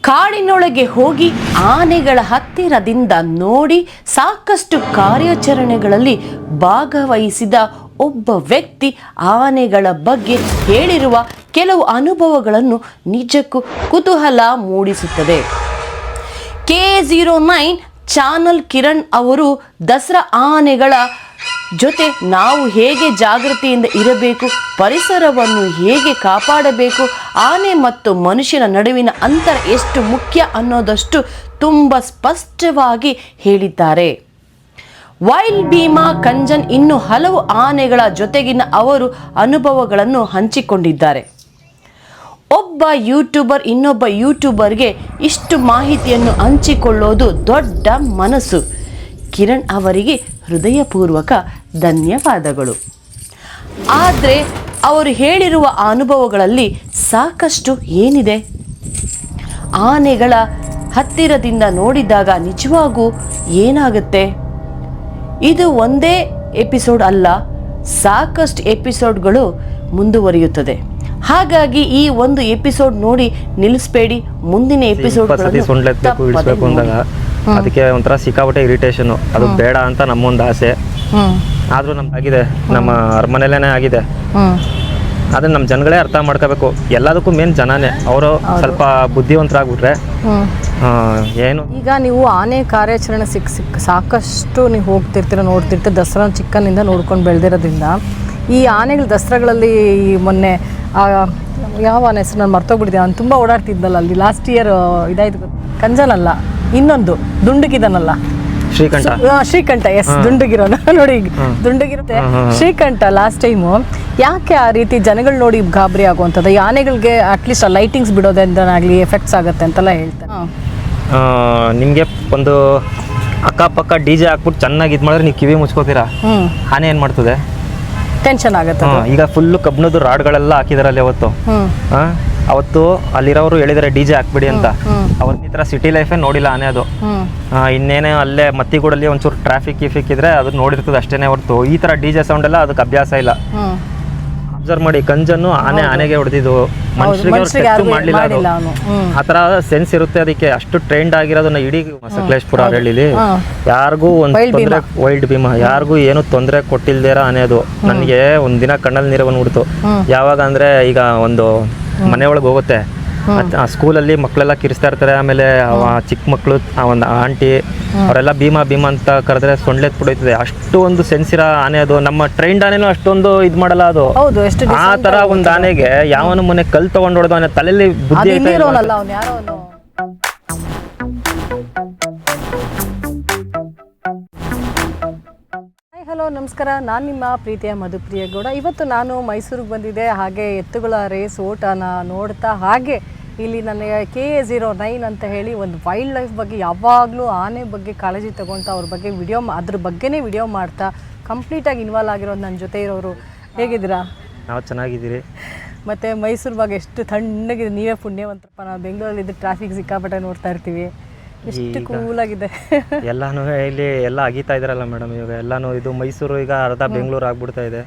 ಕಾಡಿನೊಳಗೆ ಹೋಗಿ ಆನೆಗಳ ಹತ್ತಿರದಿಂದ ನೋಡಿ ಸಾಕಷ್ಟು ಕಾರ್ಯಾಚರಣೆಗಳಲ್ಲಿ ಭಾಗವಹಿಸಿದ ಒಬ್ಬ ವ್ಯಕ್ತಿ ಆನೆಗಳ ಬಗ್ಗೆ ಹೇಳಿರುವ ಕೆಲವು ಅನುಭವಗಳನ್ನು ನಿಜಕ್ಕೂ ಕುತೂಹಲ ಮೂಡಿಸುತ್ತದೆ. K09 ಚಾನಲ್ ಕಿರಣ್ ಅವರು ದಸರಾ ಆನೆಗಳ ಜೊತೆ ನಾವು ಹೇಗೆ ಜಾಗೃತಿಯಿಂದ ಇರಬೇಕು, ಪರಿಸರವನ್ನು ಹೇಗೆ ಕಾಪಾಡಬೇಕು, ಆನೆ ಮತ್ತು ಮನುಷ್ಯನ ನಡುವಿನ ಅಂತರ ಎಷ್ಟು ಮುಖ್ಯ ಅನ್ನೋದಷ್ಟು ತುಂಬ ಸ್ಪಷ್ಟವಾಗಿ ಹೇಳಿದ್ದಾರೆ. ವೈಲ್ಡ್ ಭೀಮಾ ಕಂಜನ್ ಇನ್ನು ಹಲವು ಆನೆಗಳ ಜೊತೆಗಿನ ಅವರು ಅನುಭವಗಳನ್ನು ಹಂಚಿಕೊಂಡಿದ್ದಾರೆ. ಒಬ್ಬ ಯೂಟ್ಯೂಬರ್ ಇನ್ನೊಬ್ಬ ಯೂಟ್ಯೂಬರ್ಗೆ ಇಷ್ಟು ಮಾಹಿತಿಯನ್ನು ಹಂಚಿಕೊಳ್ಳೋದು ದೊಡ್ಡ ಮನಸ್ಸು. ಕಿರಣ್ ಅವರಿಗೆ ಹೃದಯಪೂರ್ವಕ ಧನ್ಯವಾದಗಳು. ಆದರೆ ಅವರು ಹೇಳಿರುವ ಅನುಭವಗಳಲ್ಲಿ ಸಾಕಷ್ಟು ಏನಿದೆ. ಆನೆಗಳ ಹತ್ತಿರದಿಂದ ನೋಡಿದಾಗ ನಿಜವಾಗೂ ಏನಾಗುತ್ತೆ? ಇದು ಒಂದೇ ಎಪಿಸೋಡ್ ಅಲ್ಲ, ಸಾಕಷ್ಟು ಎಪಿಸೋಡ್ಗಳು ಮುಂದುವರಿಯುತ್ತದೆ. ಹಾಗಾಗಿ ಈ ಒಂದು ಎಪಿಸೋಡ್ ನೋಡಿ ನಿಲ್ಲಿಸಬೇಡಿ. ಮುಂದಿನ ಎಪಿಸೋಡ್ ಅದಕ್ಕೆ ಒಂಥರ ಸಿಕ್ಕಾಪಟ್ಟೆ ಇರಿಟೇಷನ್, ಅದು ಬೇಡ ಅಂತ ನಮ್ಮೊಂದು ಆಸೆ. ಆದ್ರೂ ನಮ್ಗಾಗಿದೆ, ನಮ್ಮ ಅರಮನೆಲೇನೆ ಆಗಿದೆ. ಅದನ್ನ ನಮ್ಮ ಜನಗಳೇ ಅರ್ಥ ಮಾಡ್ಕೋಬೇಕು. ಎಲ್ಲದಕ್ಕೂ ಮೇನ್ ಜನನೇ. ಅವರು ಸ್ವಲ್ಪ ಬುದ್ಧಿವಂತರಾಗ್ಬಿಟ್ರೆ ಏನು. ಈಗ ನೀವು ಆನೆ ಕಾರ್ಯಾಚರಣೆ ಸಾಕಷ್ಟು ನೀವು ಹೋಗ್ತಿರ್ತೀರ, ನೋಡ್ತಿರ್ತೀರ. ದಸರಾ ಚಿಕ್ಕನಿಂದ ನೋಡ್ಕೊಂಡು ಬೆಳೆದಿರೋದ್ರಿಂದ ಈ ಆನೆಗಳ ದಸರಾಗಳಲ್ಲಿ ಮೊನ್ನೆ ಯಾವ ಆನೆ ಹೆಸರು ನಾನು ಮರ್ತೋಗ್ಬಿಟ್ಟಿದ್ದೆ, ನಾನು ತುಂಬ ಓಡಾಡ್ತಿದ್ದಲ್ಲ ಅಲ್ಲಿ. ಲಾಸ್ಟ್ ಇಯರ್ ಇದಾಯ್ತು, ಕಂಜನಲ್ಲ, ಇನ್ನೊಂದು ದುಂಡುಗಿದನಲ್ಲ, ಶ್ರೀಕಂಠ. ಎಸ್, ದುಂಡುಗಿರೋನು ನೋಡಿ, ದುಂಡುಗಿರುತ್ತೆ ಶ್ರೀಕಂಠ. ಲಾಸ್ಟ್ ಟೈಮು ಯಾಕೆ ಆ ರೀತಿ ಜನಗಳು ನೋಡಿ ಗಾಬರಿ ಆಗುವಂಥದ್ದು? ಈ ಆನೆಗಳಿಗೆ ಅಟ್ಲೀಸ್ಟ್ ಲೈಟಿಂಗ್ಸ್ ಬಿಡೋದ್ರಿಂದನಾಗಲಿ ಎಫೆಕ್ಟ್ಸ್ ಆಗುತ್ತೆ ಅಂತೆಲ್ಲ ಹೇಳ್ತಾರೆ. ನಿಮಗೆ ಒಂದು ಅಕ್ಕಪಕ್ಕ DJ ಹಾಕ್ಬಿಟ್ಟು ಚೆನ್ನಾಗಿ ಇದು ಮಾಡಿದ್ರೆ ನೀವು ಕಿವಿ ಮುಚ್ಕೋತೀರಾ. ಆನೆ ಏನು ಮಾಡ್ತದೆ? ಟೆನ್ಷನ್ ಆಗುತ್ತೆ. ಈಗ ಫುಲ್ಲು ಕಬ್ಬಿಣದ ರಾಡ್ಗಳೆಲ್ಲ ಹಾಕಿದಾರಲ್ಲಿ ಅವತ್ತು ಅಲ್ಲಿರೋರು ಹೇಳಿದಾರೆ DJ ಹಾಕ್ಬಿಡಿ ಅಂತ. ಅವತ್ತು ಈ ಥರ ಸಿಟಿ ಲೈಫೇ ನೋಡಿಲ್ಲ ಆನೆ. ಅದು ಇನ್ನೇನೇ ಅಲ್ಲೇ ಮತ್ತಿಗೂಡಲ್ಲಿ ಒಂಚೂರು ಟ್ರಾಫಿಕ್ ಇದ್ರೆ ಅದು ನೋಡಿರ್ತದೆ ಅಷ್ಟೇನೆ ಹೊರತು ಈ ಥರ DJ ಸೌಂಡ್ ಎಲ್ಲ ಅದಕ್ಕೆ ಅಭ್ಯಾಸ ಇಲ್ಲ. ಅಬ್ಸರ್ವ್ ಮಾಡಿ, ಕಂಜನ್ನು ಆನೆಗೆ ಹೊಡೆದಿದ್ದು, ಮನುಷ್ಯರಿಗೆ ಮಾಡಲಿಲ್ಲ. ಆ ಥರ ಸೆನ್ಸ್ ಇರುತ್ತೆ ಅದಕ್ಕೆ. ಅಷ್ಟು ಟ್ರೈನ್ಡ್ ಆಗಿರೋದನ್ನ ಇಡೀ ಸಕಲೇಶ್ಪುರ ಹಳ್ಳಿಲಿ ಯಾರಿಗೂ ಒಂದು ವೈಲ್ಡ್ ಭೀಮಾ ಯಾರಿಗೂ ಏನು ತೊಂದರೆ ಕೊಟ್ಟಿಲ್ದೇರ ಆನೆ ಅದು. ನನಗೆ ಒಂದಿನ ಕಣ್ಣಲ್ಲಿ ನೀರು ಬಂದ್ಬಿಡ್ತು. ಯಾವಾಗ ಅಂದ್ರೆ ಈಗ ಒಂದು ಮನೆ ಒಳಗೆ ಹೋಗುತ್ತೆ, ಆ ಸ್ಕೂಲಲ್ಲಿ ಮಕ್ಕಳೆಲ್ಲ ಕಿರಿಸ್ತಾ ಇರ್ತಾರೆ. ಆಮೇಲೆ ಚಿಕ್ಕ ಮಕ್ಕಳು, ಒಂದು ಆಂಟಿ ಅವರೆಲ್ಲ ಭೀಮಾ ಅಂತ ಕರೆದ್ರೆ ಸೊಂಡ್ಲೆತ್ ಬಿಡೋಯ್ತದೆ. ಅಷ್ಟು ಒಂದು ಸೆನ್ಸಿರ ಆನೆ ಅದು. ನಮ್ಮ ಟ್ರೈನ್ಡ್ ಆನೆನೂ ಅಷ್ಟೊಂದು ಇದು ಮಾಡಲ್ಲ ಅದು. ಆ ತರ ಒಂದು ಆನೆಗೆ ಯಾವನು ಮೊನ್ನೆ ಕಲ್ ತಗೊಂಡು ಹೊಡೆದು ಆನೆ ತಲೆಯಲ್ಲಿ ಬುದ್ಧಿ ಹಲೋ ನಮಸ್ಕಾರ, ನಾನು ನಿಮ್ಮ ಪ್ರೀತಿಯ ಮಧುಪ್ರಿಯ ಗೌಡ. ಇವತ್ತು ನಾನು ಮೈಸೂರಿಗೆ ಬಂದಿದ್ದೆ. ಹಾಗೆ ಎತ್ತುಗಳ ರೇಸ್ ಓಟನ ನೋಡ್ತಾ ಹಾಗೆ ಇಲ್ಲಿ ನನಗೆ K09 ಅಂತ ಹೇಳಿ ಒಂದು ವೈಲ್ಡ್ ಲೈಫ್ ಬಗ್ಗೆ, ಯಾವಾಗಲೂ ಆನೆ ಬಗ್ಗೆ ಕಾಳಜಿ ತಗೊಳ್ತಾ ಅವ್ರ ಬಗ್ಗೆ ಅದ್ರ ಬಗ್ಗೆನೇ ವಿಡಿಯೋ ಮಾಡ್ತಾ ಕಂಪ್ಲೀಟಾಗಿ ಇನ್ವಾಲ್ವ್ ಆಗಿರೋದು ನನ್ನ ಜೊತೆ ಇರೋರು. ಹೇಗಿದ್ದೀರಾ? ನಾವು ಚೆನ್ನಾಗಿದ್ದೀರಿ. ಮತ್ತು ಮೈಸೂರು ಬಗ್ಗೆ ಎಷ್ಟು ತಣ್ಣಗಿದೆ. ನೀವೇ ಪುಣ್ಯವಂತರಪ್ಪ. ನಾವು ಬೆಂಗಳೂರಲ್ಲಿ ಟ್ರಾಫಿಕ್ ಸಿಕ್ಕಾಪಟ್ಟೆ ನೋಡ್ತಾ ಇರ್ತೀವಿ. ಎಷ್ಟು ಕೂಲಾಗಿದೆ ಎಲ್ಲಾನು. ಇಲ್ಲಿ ಎಲ್ಲ ಅಗೀತಾ ಇದ್ರಲ್ಲ ಮೇಡಮ್, ಇವಾಗ ಎಲ್ಲಾನು ಇದು ಮೈಸೂರು ಈಗ ಅರ್ಧ ಬೆಂಗಳೂರು ಆಗ್ಬಿಡ್ತಾ ಇದೆ.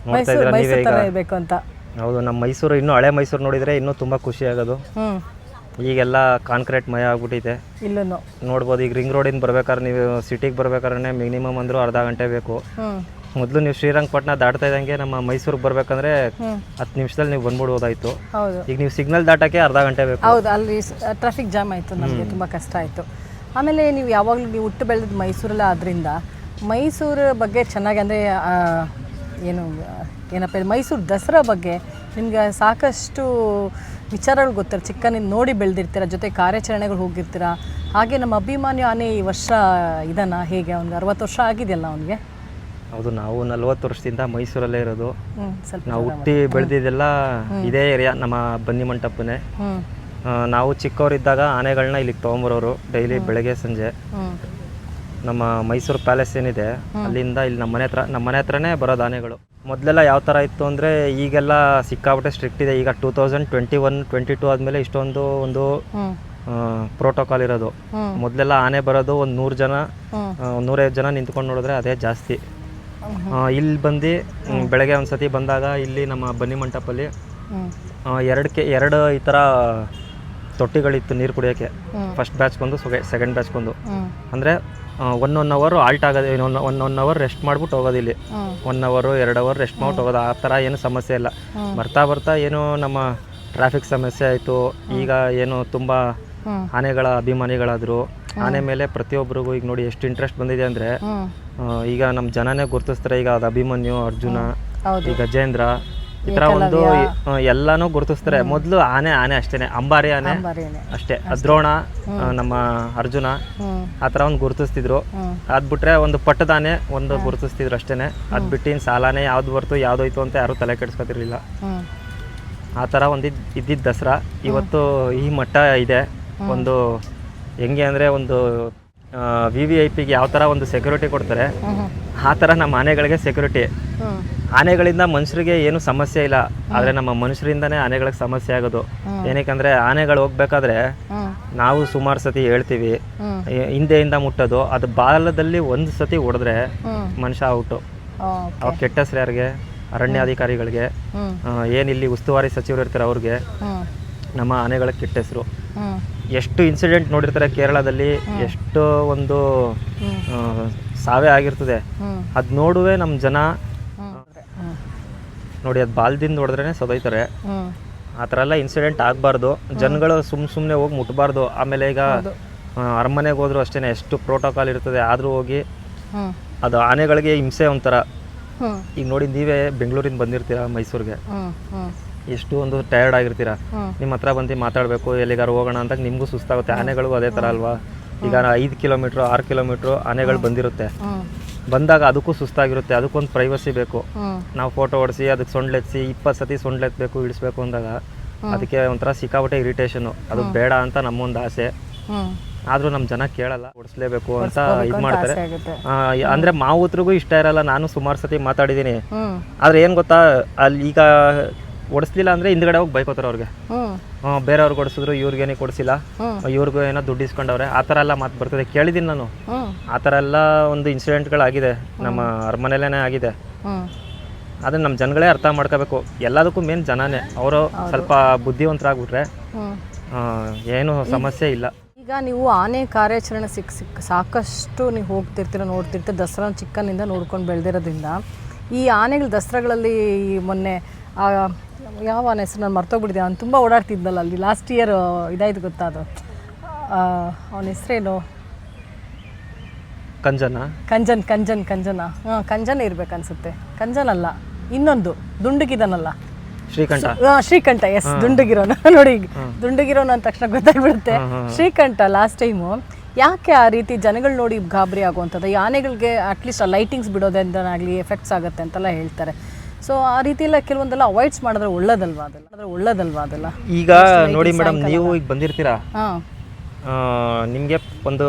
ನೋಡ್ತಾ ಇದ್ದೀರಾ ನೀವೇ ಈಗ. ಅಂತ. ಹೌದು, ನಮ್ಮ ಮೈಸೂರು ಇನ್ನೂ ಹಳೆ ಮೈಸೂರು ನೋಡಿದ್ರೆ ಇನ್ನೂ ತುಂಬಾ ಖುಷಿ ಆಗೋದು. ಈಗೆಲ್ಲ ಕಾಂಕ್ರೀಟ್ ಮಯ ಆಗ್ಬಿಟ್ಟಿದೆ. ಇಲ್ಲೂ ನೋಡ್ಬೋದು. ಈಗ ರಿಂಗ್ ರೋಡಿಂದ ಬರ್ಬೇಕಾದ್ರೆ, ನೀವು ಸಿಟಿಗೆ ಬರ್ಬೇಕಾದ್ರೆ ಮಿನಿಮಮ್ ಅಂದ್ರೂ ಅರ್ಧ ಗಂಟೆ ಬೇಕು. ಮೊದಲು ನೀವು ಶ್ರೀರಂಗಪಟ್ಟಣ ದಾಟ್ತಾ ಇದ್ದಂಗೆ ನಮ್ಮ ಮೈಸೂರಿಗೆ ಬರ್ಬೇಕಂದ್ರೆ 10 ನಿಮಿಷದಲ್ಲಿ ನೀವು ಬಂದ್ಬಿಡ್ಬೋದಾಯ್ತು. ಈಗ ನೀವು ಸಿಗ್ನಲ್ ದಾಟಕ್ಕೆ ಅರ್ಧ ಗಂಟೆ ಬೇಕು. ಹೌದು, ಅಲ್ಲಿ ಟ್ರಾಫಿಕ್ ಜಾಮ್ ಆಯಿತು, ನಮಗೆ ತುಂಬ ಕಷ್ಟ ಆಯಿತು. ಆಮೇಲೆ ನೀವು ಯಾವಾಗಲೂ ನೀವು ಹುಟ್ಟು ಬೆಳೆದಿದ್ದು ಮೈಸೂರಲ್ಲ, ಆದ್ದರಿಂದ ಮೈಸೂರು ಬಗ್ಗೆ ಚೆನ್ನಾಗಿ ಅಂದರೆ ಏನಪ್ಪ ಮೈಸೂರು ದಸರಾ ಬಗ್ಗೆ ನಿಮ್ಗೆ ಸಾಕಷ್ಟು ವಿಚಾರಗಳು ಗೊತ್ತಿರ. ಚಿಕ್ಕನಿಂದ ನೋಡಿ ಬೆಳೆದಿರ್ತೀರ, ಜೊತೆ ಕಾರ್ಯಾಚರಣೆಗಳು ಹೋಗಿರ್ತೀರ. ಹಾಗೆ ನಮ್ಮ ಅಭಿಮಾನಿ ಆನೆ ಈ ವರ್ಷ ಇದನ್ನು ಹೇಗೆ ಅವ್ನಿಗೆ 60 ವರ್ಷ ಆಗಿದೆಯಲ್ಲ ಅವನಿಗೆ. ಹೌದು, ನಾವು 40 ವರ್ಷದಿಂದ ಮೈಸೂರಲ್ಲೇ ಇರೋದು. ನಾವು ಹುಟ್ಟಿ ಬೆಳೆದಿದ್ದೆಲ್ಲ ಇದೇ ಏರಿಯಾ, ನಮ್ಮ ಬನ್ನಿ ಮಂಟಪನೇ. ನಾವು ಚಿಕ್ಕವರಿದ್ದಾಗ ಆನೆಗಳನ್ನ ಇಲ್ಲಿಗೆ ತೊಗೊಂಬರೋರು ಡೈಲಿ ಬೆಳಗ್ಗೆ ಸಂಜೆ. ನಮ್ಮ ಮೈಸೂರು ಪ್ಯಾಲೇಸ್ ಏನಿದೆ ಅಲ್ಲಿಂದ ಇಲ್ಲಿ ನಮ್ಮ ಮನೆ ಹತ್ರನೇ ಬರೋದು ಆನೆಗಳು. ಮೊದಲೆಲ್ಲ ಯಾವ ಥರ ಇತ್ತು ಅಂದರೆ, ಈಗೆಲ್ಲ ಸಿಕ್ಕಾಪಟ್ಟೆ ಸ್ಟ್ರಿಕ್ಟ್ ಇದೆ. ಈಗ 2021-22 ಆದಮೇಲೆ ಇಷ್ಟೊಂದು ಒಂದು ಪ್ರೋಟೋಕಾಲ್ ಇರೋದು. ಮೊದಲೆಲ್ಲ ಆನೆ ಬರೋದು ಒಂದು 100 ಜನ 150 ಜನ ನಿಂತ್ಕೊಂಡು ನೋಡಿದ್ರೆ ಅದೇ ಜಾಸ್ತಿ. ಇಲ್ಲಿ ಬಂದು ಬೆಳಗ್ಗೆ ಒಂದ್ಸತಿ ಬಂದಾಗ ಇಲ್ಲಿ ನಮ್ಮ ಬನ್ನಿ ಮಂಟಪಲ್ಲಿ ಎರಡು ಈ ಥರ ತೊಟ್ಟಿಗಳಿತ್ತು ನೀರು ಕುಡಿಯೋಕ್ಕೆ. ಫಸ್ಟ್ ಬ್ಯಾಚ್ಗೊಂದು ಸೆಕೆಂಡ್ ಬ್ಯಾಚ್ಗೊಂದು. ಅಂದರೆ 1 ಅವರ್ ಆಲ್ಟ್ ಆಗೋದು, 1 ಅವರ್ ರೆಸ್ಟ್ ಮಾಡ್ಬಿಟ್ಟು ಹೋಗೋದು. ಇಲ್ಲಿ 1 ಅವರು 2 ಅವರ್ ರೆಸ್ಟ್ ಮಾಡ್ಬಿಟ್ಟು ಹೋಗೋದು. ಆ ಥರ ಏನು ಸಮಸ್ಯೆ ಇಲ್ಲ. ಬರ್ತಾ ಬರ್ತಾ ಏನು ನಮ್ಮ ಟ್ರಾಫಿಕ್ ಸಮಸ್ಯೆ ಆಯಿತು. ಈಗ ಏನು ತುಂಬ ಆನೆಗಳ ಅಭಿಮಾನಿಗಳಾದರು. ಆನೆ ಮೇಲೆ ಪ್ರತಿಯೊಬ್ಬರಿಗೂ ಈಗ ನೋಡಿ ಎಷ್ಟು ಇಂಟ್ರೆಸ್ಟ್ ಬಂದಿದೆ ಅಂದರೆ, ಈಗ ನಮ್ಮ ಜನನೇ ಗುರುತಿಸ್ತಾರೆ. ಈಗ ಅದು ಅಭಿಮನ್ಯು, ಅರ್ಜುನ, ಈ ಗಜೇಂದ್ರ, ಈ ಥರ ಒಂದು ಎಲ್ಲಾನು ಗುರುತಿಸ್ತಾರೆ. ಮೊದಲು ಆನೆ ಅಷ್ಟೇನೆ, ಅಂಬಾರಿ ಆನೆ ಅಷ್ಟೇ, ದ್ರೋಣ, ನಮ್ಮ ಅರ್ಜುನ, ಆ ಥರ ಒಂದು ಗುರುತಿಸ್ತಿದ್ರು. ಅದು ಬಿಟ್ರೆ ಒಂದು ಪಟ್ಟದ ಆನೆ ಒಂದು ಗುರುತಿಸ್ತಿದ್ರು ಅಷ್ಟೇನೆ. ಅದು ಬಿಟ್ಟು ಇನ್ನು ಸಾಲಾನೆ ಯಾವ್ದು ಬರ್ತು ಯಾವುದೋಯ್ತು ಅಂತ ಯಾರೂ ತಲೆ ಕೆಡಿಸ್ಕೊತಿರ್ಲಿಲ್ಲ. ಆ ಥರ ಒಂದು ಇದ್ದಿದ್ದು ದಸರಾ. ಇವತ್ತು ಈ ಮಟ್ಟ ಇದೆ. ಒಂದು ಹೆಂಗೆ ಅಂದರೆ, ಒಂದು VVIPಗೆ ಯಾವ ಥರ ಒಂದು ಸೆಕ್ಯೂರಿಟಿ ಕೊಡ್ತಾರೆ, ಆ ಥರ ನಮ್ಮ ಆನೆಗಳಿಗೆ ಸೆಕ್ಯೂರಿಟಿ. ಆನೆಗಳಿಂದ ಮನುಷ್ಯರಿಗೆ ಏನು ಸಮಸ್ಯೆ ಇಲ್ಲ, ಆದರೆ ನಮ್ಮ ಮನುಷ್ಯರಿಂದನೇ ಆನೆಗಳಿಗೆ ಸಮಸ್ಯೆ ಆಗೋದು. ಏನಕ್ಕೆ ಆನೆಗಳು ಹೋಗ್ಬೇಕಾದ್ರೆ ನಾವು ಸುಮಾರು ಸತಿ ಹೇಳ್ತೀವಿ, ಹಿಂದೆಯಿಂದ ಮುಟ್ಟೋದು, ಅದು ಬಾಲದಲ್ಲಿ ಒಂದು ಸತಿ ಹೊಡೆದ್ರೆ ಮನುಷ್ಯ ಔಟು. ಅವ್ರು ಕೆಟ್ಟ ಹೆಸರು ಯಾರಿಗೆ? ಅರಣ್ಯಾಧಿಕಾರಿಗಳಿಗೆ, ಏನಿಲ್ಲಿ ಉಸ್ತುವಾರಿ ಸಚಿವರು ಇರ್ತಾರೆ ಅವ್ರಿಗೆ, ನಮ್ಮ ಆನೆಗಳಿಗೆ ಕೆಟ್ಟ ಹೆಸರು. ಎಷ್ಟು ಇನ್ಸಿಡೆಂಟ್ ನೋಡಿರ್ತಾರೆ ಕೇರಳದಲ್ಲಿ, ಎಷ್ಟು ಒಂದು ಸಾವೇ ಆಗಿರ್ತದೆ. ಅದು ನೋಡುವೆ ನಮ್ಮ ಜನ ನೋಡಿ, ಅದು ಬಾಲ್ದಿಂದ ಹೊಡೆದ್ರೇ ಸೊದೈತಾರೆ. ಆ ಥರ ಎಲ್ಲ ಇನ್ಸಿಡೆಂಟ್ ಆಗಬಾರ್ದು. ಜನಗಳು ಸುಮ್ಮನೆ ಹೋಗಿ ಮುಟ್ಬಾರ್ದು. ಆಮೇಲೆ ಈಗ ಅರಮನೆಗೆ ಹೋದ್ರು ಅಷ್ಟೇ, ಎಷ್ಟು ಪ್ರೋಟೋಕಾಲ್ ಇರ್ತದೆ, ಆದರೂ ಹೋಗಿ ಅದು ಆನೆಗಳಿಗೆ ಹಿಂಸೆ ಒಂಥರ. ಈಗ ನೋಡಿ, ನೀವೇ ಬೆಂಗಳೂರಿಂದ ಬಂದಿರ್ತೀರಾ ಮೈಸೂರಿಗೆ, ಎಷ್ಟು ಒಂದು ಟಯರ್ಡ್ ಆಗಿರ್ತೀರಾ. ನಿಮ್ಮ ಹತ್ರ ಬಂದು ಮಾತಾಡಬೇಕು, ಎಲ್ಲಿಗಾರು ಹೋಗೋಣ ಅಂತ ನಿಮಗೂ ಸುಸ್ತಾಗುತ್ತೆ. ಆನೆಗಳಿಗೂ ಅದೇ ಥರ ಅಲ್ವಾ? ಈಗ 5 ಕಿಲೋಮೀಟ್ರು 6 ಕಿಲೋಮೀಟ್ರು ಆನೆಗಳು ಬಂದಿರುತ್ತೆ. ಬಂದಾಗ ಅದಕ್ಕೂ ಸುಸ್ತಾಗಿರುತ್ತೆ. ಅದಕ್ಕೊಂದು ಪ್ರೈವಸಿ ಬೇಕು. ನಾವು ಫೋಟೋ ಹೊಡಿಸಿ ಅದಕ್ಕೆ ಸೊಂಡ್ಲೆತ್ಸಿ 20 ಸತಿ ಸೊಂಡ್ಲೆತ್ಬೇಕು, ಇಳಿಸ್ಬೇಕು ಅಂದಾಗ ಅದಕ್ಕೆ ಒಂಥರ ಸಿಕ್ಕಾಪಟ್ಟೆ ಇರಿಟೇಷನು. ಅದು ಬೇಡ ಅಂತ ನಮ್ಮೊಂದು ಆಸೆ. ಆದರೂ ನಮ್ಮ ಜನ ಕೇಳಲ್ಲ, ಓಡಿಸ್ಲೇಬೇಕು ಅಂತ ಇದು ಮಾಡ್ತಾರೆ. ಅಂದರೆ ಮಾವುತ್ರಿಗೂ ಇಷ್ಟ ಇರಲ್ಲ. ನಾನು ಸುಮಾರು ಸತಿ ಮಾತಾಡಿದ್ದೀನಿ. ಆದರೆ ಏನು ಗೊತ್ತಾ, ಅಲ್ಲಿ ಈಗ ಓಡಿಸ್ಲಿಲ್ಲ ಅಂದರೆ ಹಿಂದ್ಗಡೆ ಹೋಗಿ ಬೈಕೋತಾರೆ ಅವ್ರಿಗೆ. ಬೇರೆಯವ್ರಿಗೆ ಓಡಿಸಿದ್ರು, ಇವ್ರಿಗೇನೆ ಕೊಡಿಸಿಲ್ಲ, ಇವ್ರಿಗೂ ಏನೋ ದುಡ್ಡು ಇಸ್ಕೊಂಡವ್ರೆ, ಆ ಥರ ಎಲ್ಲ ಮಾತು ಬರ್ತದೆ. ಕೇಳಿದ್ದೀನಿ ನಾನು. ಆ ಥರ ಎಲ್ಲ ಒಂದು ಇನ್ಸಿಡೆಂಟ್ಗಳಾಗಿದೆ, ನಮ್ಮ ಅರಮನೆಯಲ್ಲೇ ಆಗಿದೆ. ಅದನ್ನು ನಮ್ಮ ಜನಗಳೇ ಅರ್ಥ ಮಾಡ್ಕೋಬೇಕು. ಎಲ್ಲದಕ್ಕೂ ಮೇನ್ ಜನನೇ. ಅವರು ಸ್ವಲ್ಪ ಬುದ್ಧಿವಂತರಾಗ್ಬಿಟ್ರೆ ಏನೂ ಸಮಸ್ಯೆ ಇಲ್ಲ. ಈಗ ನೀವು ಆನೆ ಕಾರ್ಯಾಚರಣೆ ಸಾಕಷ್ಟು ನೀವು ಹೋಗ್ತಿರ್ತೀರ, ನೋಡ್ತಿರ್ತೀರ. ದಸರಾ ಚಿಕ್ಕನಿಂದ ನೋಡ್ಕೊಂಡು ಬೆಳೆದಿರೋದ್ರಿಂದ ಈ ಆನೆಗಳ ದಸರಾಗಳಲ್ಲಿ ಮೊನ್ನೆ ಯಾವ ಆನೆ ಹೆಸರು ನಾನು ಮರ್ತೋಗ್ಬಿಟ್ಟಿದ್ದೆ, ಅವ್ನು ತುಂಬ ಓಡಾಡ್ತಿದ್ದಲ್ಲ ಅಲ್ಲಿ. ಲಾಸ್ಟ್ ಇಯರ್ ಇದಾಯ್ತು ಗೊತ್ತಾ, ಅದು ಅವನ ಹೆಸರೇನು? ಕಂಜನ. ಹಾಂ, ಕಂಜನ ಇರ್ಬೇಕನ್ಸುತ್ತೆ. ಕಂಜನಲ್ಲ, ಇನ್ನೊಂದು ದುಂಡಗಿದನಲ್ಲ, ಶ್ರೀಕಂಠ. ಎಸ್, ದುಂಡಗಿರೋನು. ನೋಡಿ, ದುಂಡಗಿರೋನು ಅಂದ ತಕ್ಷಣ ಗೊತ್ತಾಗ್ಬಿಡುತ್ತೆ. ಶ್ರೀಕಂಠ ಲಾಸ್ಟ್ ಟೈಮು ಯಾಕೆ ಆ ರೀತಿ ಜನಗಳು ನೋಡಿ ಗಾಬರಿ ಆಗುವಂಥದ್ದು? ಈ ಆನೆಗಳಿಗೆ ಅಟ್ಲೀಸ್ಟ್ ಲೈಟಿಂಗ್ಸ್ ಬಿಡೋದ್ರಿಂದನಾಗಲಿ ಎಫೆಕ್ಟ್ಸ್ ಆಗುತ್ತೆ ಅಂತೆಲ್ಲ ಹೇಳ್ತಾರೆ. ಸೊ ಆ ರೀತಿ ಎಲ್ಲ ಕೆಲವೊಂದೆಲ್ಲ ಅವಾಯ್ಡ್ಸ್ ಮಾಡಿದ್ರೆ ಒಳ್ಳೇದಲ್ವಾ ಅದೆಲ್ಲ? ಈಗ ನೋಡಿ ಮೇಡಮ್, ನೀವು ಈಗ ಬಂದಿರ್ತೀರಾ, ನಿಮಗೆ ಒಂದು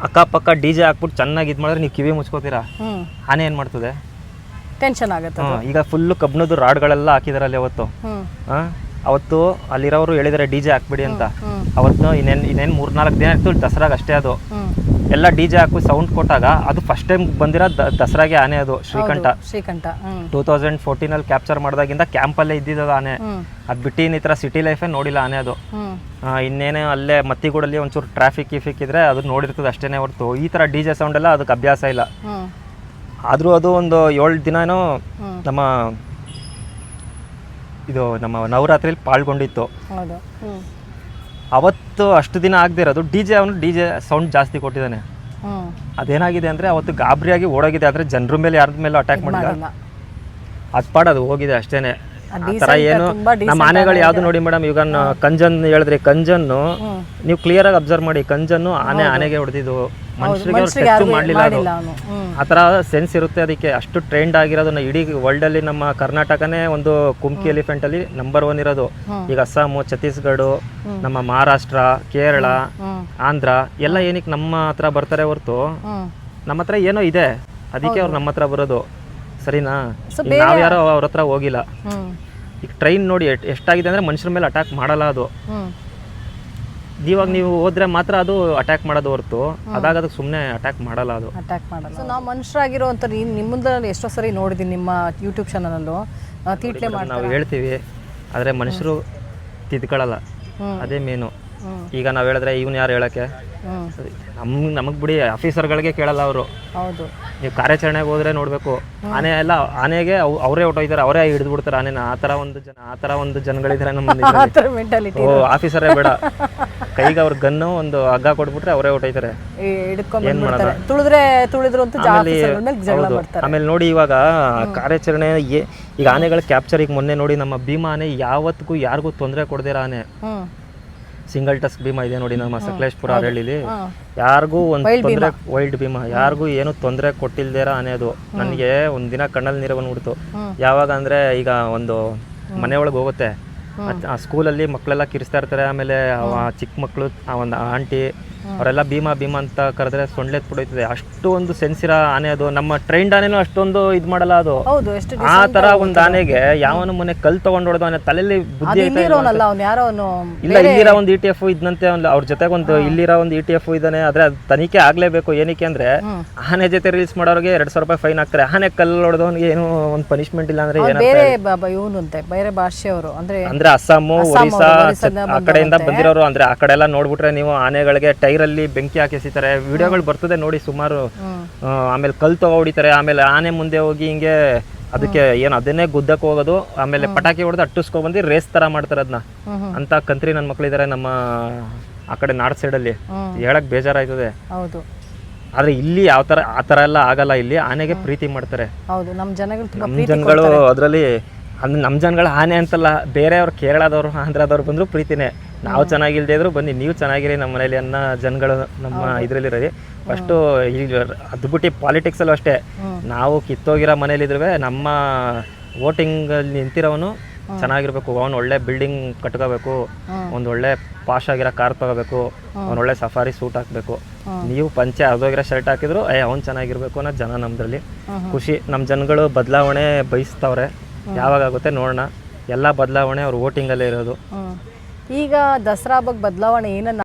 ಅಕ್ಕಪಕ್ಕ DJ ಹಾಕ್ಬಿಟ್ಟು ಚೆನ್ನಾಗಿ ಇದು ಮಾಡಿದ್ರೆ ನೀವು ಕಿವಿ ಮುಚ್ಕೋತೀರಾ. ಆನೆ ಏನು ಮಾಡ್ತದೆ? ಟೆನ್ಷನ್ ಆಗುತ್ತೆ. ಈಗ ಫುಲ್ಲು ಕಬ್ಬಿಣದ ರಾಡ್ಗಳೆಲ್ಲ ಹಾಕಿದಾರಲ್ಲ ಅವತ್ತು. ಅವತ್ತು ಅಲ್ಲಿರೋರು ಹೇಳಿದಾರೆ DJ ಹಾಕ್ಬಿಡಿ ಅಂತ. ಅವತ್ತು ಇನ್ನೇನು 3-4 ದಿನ ಆಯ್ತು ದಸರಾಗ ಅಷ್ಟೇ. ಅದು ಎಲ್ಲ DJ ಹಾಕಿ ಸೌಂಡ್ ಕೊಟ್ಟಾಗ ಅದು ಫಸ್ಟ್ ಟೈಮ್ ಬಂದಿರೋ ದಸರಾಗೆ ಆನೆ. ಅದು ಶ್ರೀಕಂಠ 2014 ಕ್ಯಾಪ್ಚರ್ ಮಾಡಿದಾಗಿಂದ ಕ್ಯಾಂಪಲ್ಲೇ ಇದ್ದಿದ್ದು ಆನೆ. ಅದು ಬಿಟ್ಟು ಈ ಥರ ಸಿಟಿ ಲೈಫೇ ನೋಡಿಲ್ಲ ಆನೆ. ಅದು ಇನ್ನೇನು ಅಲ್ಲೇ ಮತ್ತಿಗೂಡಲ್ಲಿ ಒಂಚೂರು ಟ್ರಾಫಿಕ್ ಇದ್ರೆ ಅದು ನೋಡಿರ್ತದೆ ಅಷ್ಟೇ ಹೊರತು ಈ ಥರ DJ ಸೌಂಡ್ ಎಲ್ಲ ಅದಕ್ಕೆ ಅಭ್ಯಾಸ ಇಲ್ಲ. ಆದರೂ ಅದು ಒಂದು 7 ದಿನನೂ ನಮ್ಮ ನವರಾತ್ರಿಲಿ ಪಾಲ್ಗೊಂಡಿತ್ತು. ಅವತ್ತು ಅಷ್ಟು ದಿನ ಆಗದೆ ಇರೋದು DJ ಸೌಂಡ್ ಜಾಸ್ತಿ ಕೊಟ್ಟಿದ್ದಾನೆ. ಅದೇನಾಗಿದೆ ಅಂದರೆ ಅವತ್ತು ಗಾಬರಿಯಾಗಿ ಓಡೋಗಿದೆ. ಆದರೆ ಜನರ ಮೇಲೆ ಯಾರ ಮೇಲೂ ಅಟ್ಯಾಕ್ ಮಾಡಿಲ್ಲ. ಅದು ಪಾಡೋದು ಹೋಗಿದೆ ಅಷ್ಟೇನೆ. ಆ ಥರ ಏನು ನಮ್ಮ ಆನೆಗಳು ಯಾವುದು ನೋಡಿ ಮೇಡಮ್, ಈಗ ಕಂಜನ್ ಹೇಳಿದ್ರಿ, ಕಂಜನ್ನು ನೀವು ಕ್ಲಿಯರಾಗಿ ಅಬ್ಸರ್ವ್ ಮಾಡಿ. ಕಂಜನ್ನು ಆನೆಗೆ ಹೊಡೆದಿದ್ದು, ಮನುಷ್ಯರಿಗೆ ಅವ್ರು ಟೆಸ್ಟ್ ಮಾಡಲಿಲ್ಲ. ಅದು ಆ ಥರ ಸೆನ್ಸ್ ಇರುತ್ತೆ ಅದಕ್ಕೆ. ಅಷ್ಟು ಟ್ರೈನ್ಡ್ ಆಗಿರೋದನ್ನ ಇಡೀ ವರ್ಲ್ಡಲ್ಲಿ ನಮ್ಮ ಕರ್ನಾಟಕನೇ ಒಂದು ಕುಮ್ಕಿ ಎಲಿಫೆಂಟಲ್ಲಿ ನಂಬರ್ 1 ಇರೋದು. ಈಗ ಅಸ್ಸಾಮು, ಛತ್ತೀಸ್ಗಢ, ನಮ್ಮ ಮಹಾರಾಷ್ಟ್ರ, ಕೇರಳ, ಆಂಧ್ರ ಎಲ್ಲ ಏನಕ್ಕೆ ನಮ್ಮ ಹತ್ರ ಬರ್ತಾರೆ ಹೊರತು ನಮ್ಮ ಹತ್ರ ಏನೋ ಇದೆ ಅದಕ್ಕೆ ಅವ್ರು ನಮ್ಮ ಹತ್ರ ಬರೋದು. ಸರಿನಾ? ನಾವು ಯಾರೋ ಅವ್ರ ಹತ್ರ ಹೋಗಿಲ್ಲ. ಈಗ ಟ್ರೈನ್ ನೋಡಿ ಎಷ್ಟಾಗಿದೆ ಅಂದರೆ ಮನುಷ್ಯರ ಮೇಲೆ ಅಟ್ಯಾಕ್ ಮಾಡಲ್ಲ ಅದು. ಇವಾಗ ನೀವು ಹೋದ್ರೆ ಮಾತ್ರ ಅದು ಅಟ್ಯಾಕ್ ಮಾಡೋದು ಹೊರತು ಅದಾಗ ಅದಕ್ಕೆ ಸುಮ್ಮನೆ ಅಟ್ಯಾಕ್ ಮಾಡಲ್ಲ. ಸೊ ನಾವು ಮನುಷ್ಯರಾಗಿರೋವಂಥದ್ದು ನಿಮ್ಮಂದ ಎಷ್ಟೋ ಸರಿ ನೋಡಿದ್ದೀನಿ ನಿಮ್ಮ ಯೂಟ್ಯೂಬ್ ಚಾನಲಲ್ಲೂ ತೀಟ್ಲೆ ಮಾಡಿ ನಾವು ಹೇಳ್ತೀವಿ, ಆದರೆ ಮನುಷ್ಯರು ತಿದ್ಕೊಳ್ಳಲ್ಲ. ಅದೇ ಮೇನು. ಈಗ ನಾವು ಹೇಳಿದ್ರೆ ಇವನು ಯಾರು ಹೇಳಕ್ಕೆ, ನಮಗೆ ಬಿಡಿ ಆಫೀಸರ್ಗಳಿಗೆ ಕೇಳಲ್ಲ ಅವರು. ಹೌದು, ನೀವು ಕಾರ್ಯಾಚರಣೆಗೆ ಹೋದ್ರೆ ನೋಡಬೇಕು, ಆನೆಗೆ ಅವರೇ ಹೊಟ್ಟೋಯ್ತಾರೆ, ಅವರೇ ಹಿಡಿದು ಬಿಡ್ತಾರೆ ಆನೆನ. ಆ ಥರ ಒಂದು ಜನಗಳಿದ್ದಾರೆ ನಮ್ಮ ಆ ಥರ ಮೆಂಟಾಲಿಟಿ. ಆಫೀಸರೇ ಬೇಡ, ಕೈಗೆ ಅವ್ರ ಗನ್ನು ಒಂದು ಹಗ್ಗ ಕೊಟ್ಬಿಟ್ರೆ ಅವರೇ ಹೊಟ್ಟೋಯ್ತಾರೆ. ಹಿಡ್ಕೊಂಡ್ಬಿಡ್ತಾರೆ, ತುಳಿದ್ರು ಅಂತ ಜಗಳ ಮಾಡ್ತಾರೆ. ಆಮೇಲೆ ನೋಡಿ ಇವಾಗ ಕಾರ್ಯಾಚರಣೆ ಈಗ ಆನೆಗಳ ಕ್ಯಾಪ್ಚರ್, ಈಗ ಮೊನ್ನೆ ನೋಡಿ ನಮ್ಮ ಭೀಮಾ ಆನೆ ಯಾವತ್ತಿಗೂ ಯಾರಿಗೂ ತೊಂದರೆ ಕೊಡದಿರ ಆನೆ. ಸಿಂಗಲ್ ಟಸ್ಕ್ ಭೀಮಾ ಇದೆ ನೋಡಿ ನಮ್ಮ ಸಕಲೇಶ್ಪುರ ಹಳ್ಳಿಲಿ, ಯಾರಿಗೂ ಒಂದು ತೊಂದರೆ, ವೈಲ್ಡ್ ಭೀಮಾ ಯಾರಿಗೂ ಏನು ತೊಂದರೆ ಕೊಟ್ಟಿಲ್ದೇರ ಆನೆ ಅದು. ನನಗೆ ಒಂದಿನ ಕಣ್ಣಲ್ಲಿ ನೀರು ಬಂದ್ಬಿಡ್ತು. ಯಾವಾಗ ಅಂದ್ರೆ ಈಗ ಒಂದು ಮನೆ ಒಳಗೆ ಹೋಗುತ್ತೆ, ಆ ಸ್ಕೂಲಲ್ಲಿ ಮಕ್ಕಳೆಲ್ಲ ಕಿರಿಸ್ತಾ ಇರ್ತಾರೆ, ಆಮೇಲೆ ಚಿಕ್ಕ ಮಕ್ಕಳು ಒಂದು ಆಂಟಿ ಅವರೆಲ್ಲ ಭೀಮಾ ಭೀಮಾ ಅಂತ ಕರೆದ್ರೆ ಸೊಂಡ್ಲೆ ಎತ್ಬಿಡೋಯ್ತದೆ. ಅಷ್ಟು ಒಂದು ಸೆನ್ಸಿರೋ ಆನೆ ಅದು. ನಮ್ಮ ಟ್ರೈನ್ಡ್ ಆನೆನೂ ಅಷ್ಟೊಂದು ಇದು ಮಾಡಲ್ಲ ಅದು. ಆ ತರ ಒಂದು ಆನೆಗೆ ಯಾವನು ಮೊನ್ನೆ ಕಲ್ ತಗೊಂಡ್ ಹೊಡೆದು ಆನೆ ತಲೆಯಲ್ಲಿ ಬುದ್ಧಿ ಇಲ್ಲ. ಇಲ್ಲಿರೋ ಒಂದು ETF ಇದ್ನಂತೆ, ಅವ್ರ ಜೊತೆಗೆ ಒಂದು ಇಲ್ಲಿರೋ ಒಂದು ETF ಇದ್ದಾನೆ. ಆದ್ರೆ ಅದು ತನಿಖೆ ಆಗ್ಲೇಬೇಕು. ಏನಕ್ಕೆ ಅಂದ್ರೆ ಆನೆ ಜೊತೆ ರೀಲ್ಸ್ ಮಾಡೋರಿಗೆ 200 ರೂಪಾಯಿ ಫೈನ್ ಹಾಕ್ತಾರೆ. ಆನೆ ಕಲ್ಲು ಹೊಡೆದವನಿಗೆ ಏನು ಒಂದು ಪನಿಷ್ಮೆಂಟ್ ಇಲ್ಲ ಅಂದ್ರೆ ಬೇರೆ ಭಾಷೆಯವರು ಅಂದ್ರೆ ಅಸ್ಸಾಮು, ಒರಿಸ್ಸಾ ಆ ಕಡೆಯಿಂದ ಬಂದಿರೋರು. ಅಂದ್ರೆ ಆ ಕಡೆ ಎಲ್ಲ ನೋಡ್ಬಿಟ್ರೆ ನೀವು ಆನೆಗಳಿಗೆ ಟೈರಲ್ಲಿ ಬೆಂಕಿ ಹಾಕಿ ಎಸಿತಾರೆ, ವಿಡಿಯೋಗಳು ಬರ್ತದೆ ನೋಡಿ ಸುಮಾರು. ಆಮೇಲೆ ಕಲ್ ತಗೋ ಹೊಡಿತಾರೆ, ಆಮೇಲೆ ಆನೆ ಮುಂದೆ ಹೋಗಿ ಹಿಂಗೆ ಅದಕ್ಕೆ ಏನು ಅದನ್ನೇ ಗುದ್ದಕ್ಕೆ ಹೋಗೋದು, ಆಮೇಲೆ ಪಟಾಕಿ ಹೊಡೆದು ಅಟ್ಟಿಸ್ಕೊಂಡ್ ಬಂದು ರೇಸ್ ತರ ಮಾಡ್ತಾರೆ ಅದನ್ನ. ಅಂತ ಕಂತ್ರಿ ನನ್ನ ಮಕ್ಳಿದಾರೆ ನಮ್ಮ ಆ ಕಡೆ ನಾರ್ತ್ ಸೈಡ್ ಅಲ್ಲಿ. ಹೇಳಕ್ ಬೇಜಾರಾಯ್ತದೆ. ಆದ್ರೆ ಇಲ್ಲಿ ಯಾವ ತರ ಆ ತರ ಎಲ್ಲ ಆಗಲ್ಲ. ಇಲ್ಲಿ ಆನೆಗೆ ಪ್ರೀತಿ ಮಾಡ್ತಾರೆ ನಮ್ಮ ಜನಗಳು. ಅದ್ರಲ್ಲಿ ಅಂದ್ರೆ ನಮ್ಮ ಜನಗಳು ಆನೆ ಅಂತಲ್ಲ, ಬೇರೆಯವ್ರು ಕೇರಳದವ್ರು ಆಂಧ್ರದವ್ರು ಬಂದ್ರು ಪ್ರೀತಿನೇ. ನಾವು ಚೆನ್ನಾಗಿಲ್ದೇ ಇದ್ರು ಬನ್ನಿ ನೀವು ಚೆನ್ನಾಗಿರಿ ನಮ್ಮ ಮನೇಲಿ ಅನ್ನೋ ಜನಗಳು ನಮ್ಮ ಇದ್ರಲ್ಲಿರೋದು. ಫಸ್ಟು ಈಗ ಅದು ಬಿಟ್ಟು ಪಾಲಿಟಿಕ್ಸಲ್ಲೂ ಅಷ್ಟೇ, ನಾವು ಕಿತ್ತೋಗಿರೋ ಮನೇಲಿದ್ರೂ ನಮ್ಮ ವೋಟಿಂಗಲ್ಲಿ ನಿಂತಿರೋನು ಚೆನ್ನಾಗಿರ್ಬೇಕು. ಅವ್ನು ಒಳ್ಳೆ ಬಿಲ್ಡಿಂಗ್ ಕಟ್ಕೋಬೇಕು, ಒಂದು ಒಳ್ಳೆ ಪಾಶ್ ಆಗಿರೋ ಕಾರ್ ತಗೋಬೇಕು, ಅವ್ನು ಒಳ್ಳೆ ಸಫಾರಿ ಸೂಟ್ ಹಾಕಬೇಕು. ನೀವು ಪಂಚೆ ಅದೋಗಿರೋ ಶರ್ಟ್ ಹಾಕಿದ್ರು ಅವ್ನು ಚೆನ್ನಾಗಿರ್ಬೇಕು ಅನ್ನೋ ಜನ ನಮ್ಮದ್ರಲ್ಲಿ ಖುಷಿ. ನಮ್ಮ ಜನಗಳು ಬದಲಾವಣೆ ಬಯಸ್ತವ್ರೆ. ಯಾವಾಗ ಆಗುತ್ತೆ ನೋಡೋಣ. ಎಲ್ಲ ಬದಲಾವಣೆ ಅವ್ರ ವೋಟಿಂಗಲ್ಲೇ ಇರೋದು. ಈಗ ದಸರಾ ಹಬ್ಬಕ್ಕೆ ಬದಲಾವಣೆ ಏನನ್ನ